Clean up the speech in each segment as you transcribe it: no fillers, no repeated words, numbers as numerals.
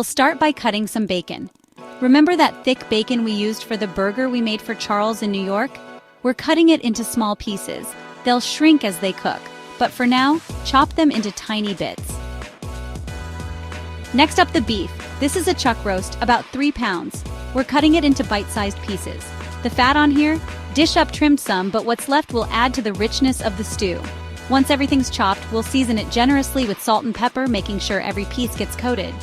We'll start by cutting some bacon. Remember that thick bacon we used for the burger we made for Charles in New York? We're cutting it into small pieces. They'll shrink as they cook, but for now, chop them into tiny bits. Next up, the beef. This is a chuck roast, about 3 pounds. We're cutting it into bite-sized pieces. The fat on here? DishUp trimmed some, but what's left will add to the richness of the stew. Once everything's chopped, we'll season it generously with salt and pepper, making sure every piece gets coated.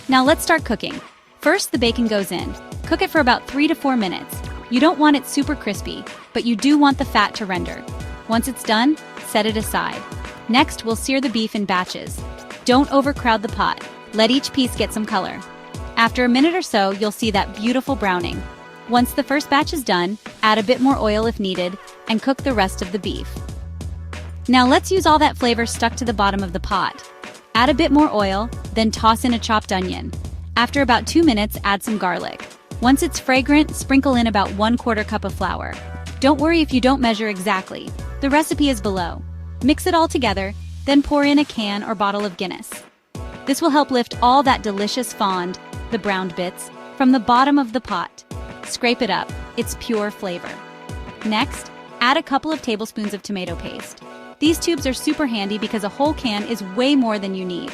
Now let's start cooking. First, the bacon goes in. Cook it for about 3 to 4 minutes. You don't want it super crispy, but you do want the fat to render. Once it's done, set it aside. Next, we'll sear the beef in batches. Don't overcrowd the pot. Let each piece get some color. After a minute or so, you'll see that beautiful browning. Once the first batch is done, add a bit more oil if needed, and cook the rest of the beef. Now let's use all that flavor stuck to the bottom of the pot. Add a bit more oil, then toss in a chopped onion. After about 2 minutes, add some garlic. Once it's fragrant, sprinkle in about 1/4 cup of flour. Don't worry if you don't measure exactly. The recipe is below. Mix it all together, then pour in a can or bottle of Guinness. This will help lift all that delicious fond, the browned bits, from the bottom of the pot. Scrape it up. It's pure flavor. Next, add a couple of tablespoons of tomato paste. These tubes are super handy because a whole can is way more than you need.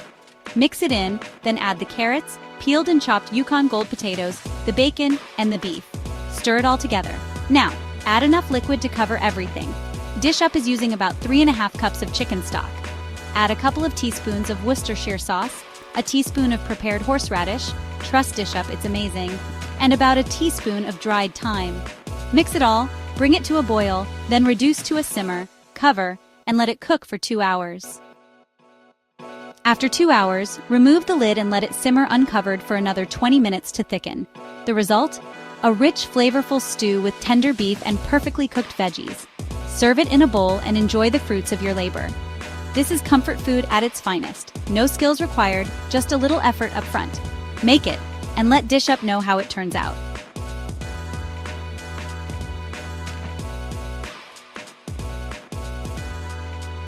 Mix it in, then add the carrots, peeled and chopped Yukon Gold potatoes, the bacon, and the beef. Stir it all together. Now, add enough liquid to cover everything. DishUp is using about 3½ cups of chicken stock. Add a couple of teaspoons of Worcestershire sauce, a teaspoon of prepared horseradish, trust DishUp, it's amazing, and about a teaspoon of dried thyme. Mix it all, bring it to a boil, then reduce to a simmer, cover, and let it cook for 2 hours. After 2 hours, remove the lid and let it simmer uncovered for another 20 minutes to thicken. The result? A rich, flavorful stew with tender beef and perfectly cooked veggies. Serve it in a bowl and enjoy the fruits of your labor. This is comfort food at its finest. No skills required, just a little effort up front. Make it, and let DishUp know how it turns out.